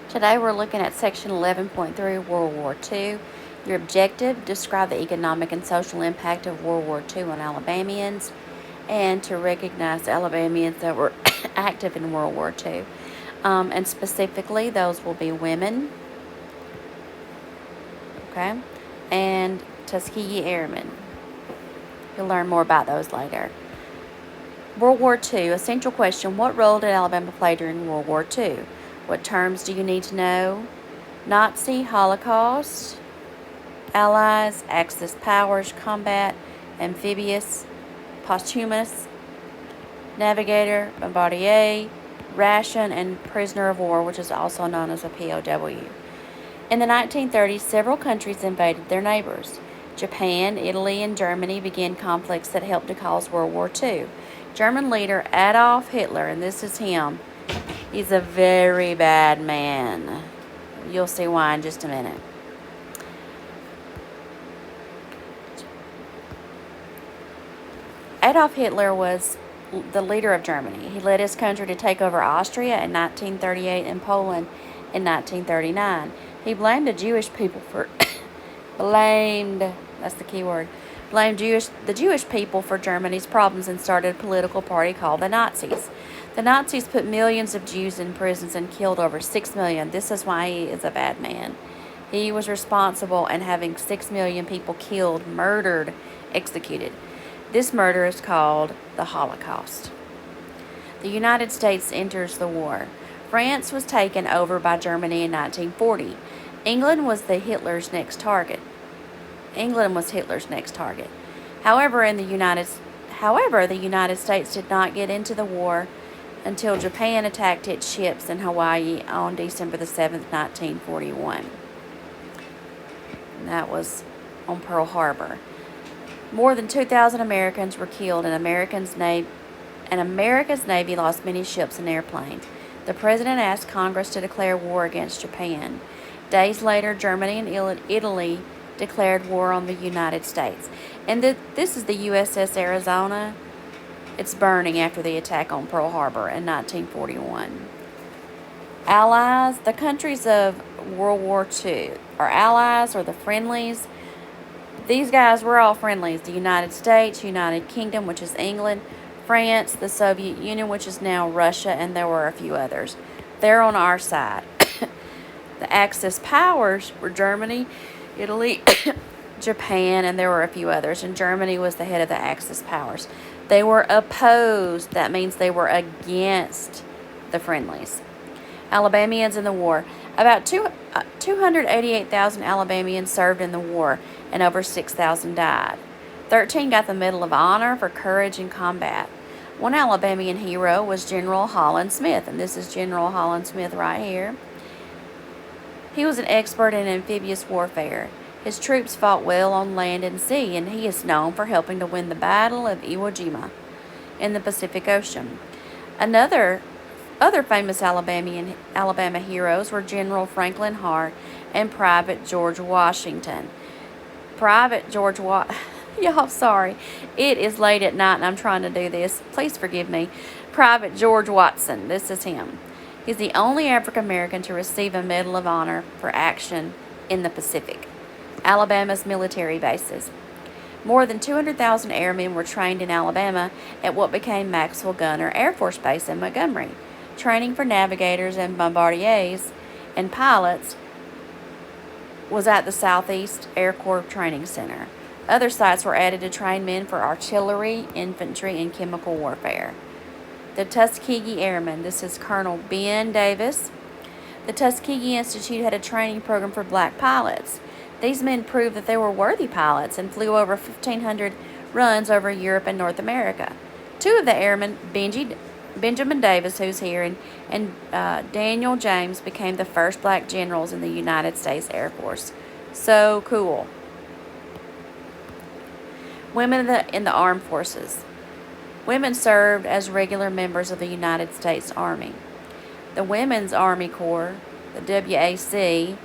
Today we're looking at section 11.3, World War II. Your objective, describe the economic and social impact of World War II on Alabamians, and to recognize the Alabamians that were active in World War II. And specifically, those will be women, okay, and Tuskegee Airmen. You'll learn more about those later. World War II, essential question, what role did Alabama play during World War II? What terms do you need to know? Nazi, Holocaust, Allies, Axis powers, combat, amphibious, posthumous, navigator, bombardier, ration, and prisoner of war, which is also known as a POW. In the 1930s, several countries invaded their neighbors. Japan, Italy, and Germany began conflicts that helped to cause World War II. German leader Adolf Hitler, and this is him, he's a very bad man. You'll see why in just a minute. Adolf Hitler was the leader of Germany. He led his country to take over Austria in 1938 and Poland in 1939. He blamed the Jewish people for that's the key word, blamed the Jewish people for Germany's problems and started a political party called the Nazis. The Nazis put millions of Jews in prisons and killed over 6 million. This is why he is a bad man. He was responsible in having 6 million people killed, murdered, executed. This murder is called the Holocaust. The United States enters the war. France was taken over by Germany in 1940. England was Hitler's next target. However, the United States did not get into the war until Japan attacked its ships in Hawaii on December the 7th, 1941. And that was on Pearl Harbor. More than 2,000 Americans were killed, and America's Navy lost many ships and airplanes. The president asked Congress to declare war against Japan. Days later, Germany and Italy declared war on the United States. And this is the USS Arizona. It's burning after the attack on Pearl Harbor in 1941. Allies, the countries of World War II are allies or the friendlies. These guys were all friendlies. The United States, United Kingdom, which is England, France, the Soviet Union, which is now Russia, and there were a few others. They're on our side. The Axis powers were Germany, Italy, Japan, and there were a few others. And Germany was the head of the Axis powers. They were opposed. That means they were against the friendlies. Alabamians in the war. About 288,000 Alabamians served in the war, and over 6,000 died. 13 got the Medal of Honor for courage in combat. One Alabamian hero was General Holland Smith, and this is General Holland Smith right here. He was an expert in amphibious warfare. His troops fought well on land and sea, and he is known for helping to win the Battle of Iwo Jima in the Pacific Ocean. Other famous Alabama heroes were General Franklin Hart and Private George Washington. Y'all, sorry. It is late at night and I'm trying to do this. Please forgive me. Private George Watson. This is him. He's the only African American to receive a Medal of Honor for action in the Pacific. Alabama's military bases. More than 200,000 airmen were trained in Alabama at what became Maxwell Gunter Air Force Base in Montgomery. Training for navigators and bombardiers and pilots was at the Southeast Air Corps Training Center. Other sites were added to train men for artillery, infantry, and chemical warfare. The Tuskegee Airmen. This is Colonel Ben Davis. The Tuskegee Institute had a training program for black pilots. These men proved that they were worthy pilots and flew over 1,500 runs over Europe and North America. Two of the airmen, Benjamin Davis, who's here, and Daniel James, became the first black generals in the United States Air Force. So cool. Women in the armed forces. Women served as regular members of the United States Army. The Women's Army Corps, the WAC,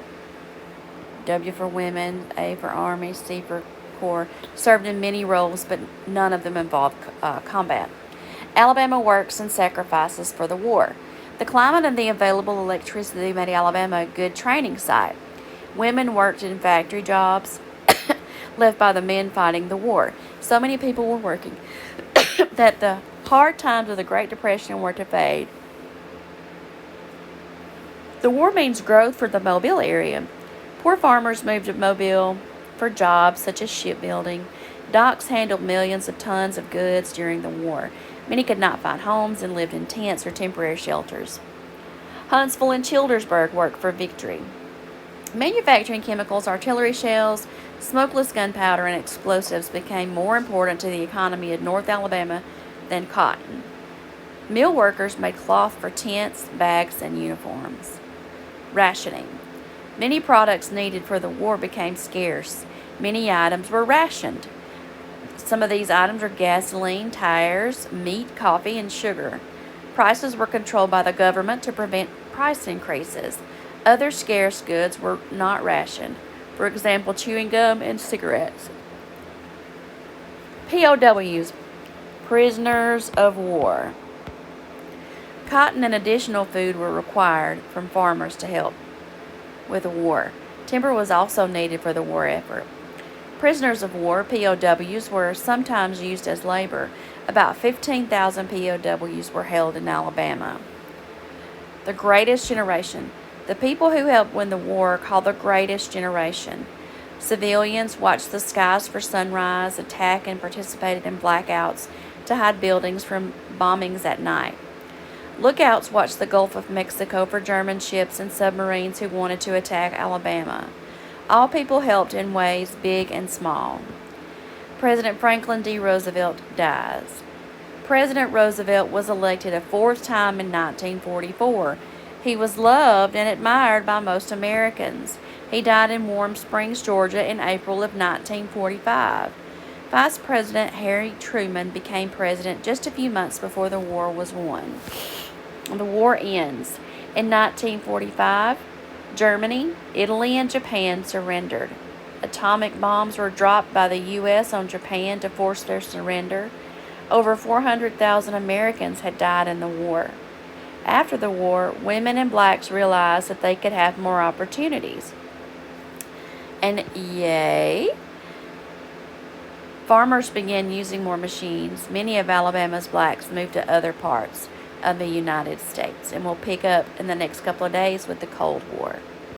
W for women, A for Army, C for Corps, served in many roles, but none of them involved combat. Alabama works and sacrifices for the war. The climate and the available electricity made Alabama a good training site. Women worked in factory jobs left by the men fighting the war. So many people were working that the hard times of the Great Depression were to fade. The war means growth for the Mobile area. Poor farmers moved to Mobile for jobs such as shipbuilding. Docks handled millions of tons of goods during the war. Many could not find homes and lived in tents or temporary shelters. Huntsville and Childersburg worked for victory. Manufacturing chemicals, artillery shells, smokeless gunpowder, and explosives became more important to the economy of North Alabama than cotton. Mill workers made cloth for tents, bags, and uniforms. Rationing. Many products needed for the war became scarce. Many items were rationed. Some of these items are gasoline, tires, meat, coffee, and sugar. Prices were controlled by the government to prevent price increases. Other scarce goods were not rationed, for example, chewing gum and cigarettes. POWs, prisoners of war. Cotton and additional food were required from farmers to help with the war. Timber was also needed for the war effort. Prisoners of war, POWs, were sometimes used as labor. About 15,000 POWs were held in Alabama. The Greatest Generation. The people who helped win the war are called the Greatest Generation. Civilians watched the skies for sunrise, attacked and participated in blackouts to hide buildings from bombings at night. Lookouts watched the Gulf of Mexico for German ships and submarines who wanted to attack Alabama. All people helped in ways big and small. President Franklin D. Roosevelt dies. President Roosevelt was elected a fourth time in 1944. He was loved and admired by most Americans. He died in Warm Springs, Georgia in April of 1945. Vice President Harry Truman became president just a few months before the war was won. The war ends. In 1945, Germany, Italy, and Japan surrendered. Atomic bombs were dropped by the U.S. on Japan to force their surrender. Over 400,000 Americans had died in the war. After the war, women and blacks realized that they could have more opportunities. And yay! Farmers began using more machines. Many of Alabama's blacks moved to other parts of the United States. And we'll pick up in the next couple of days with the Cold War.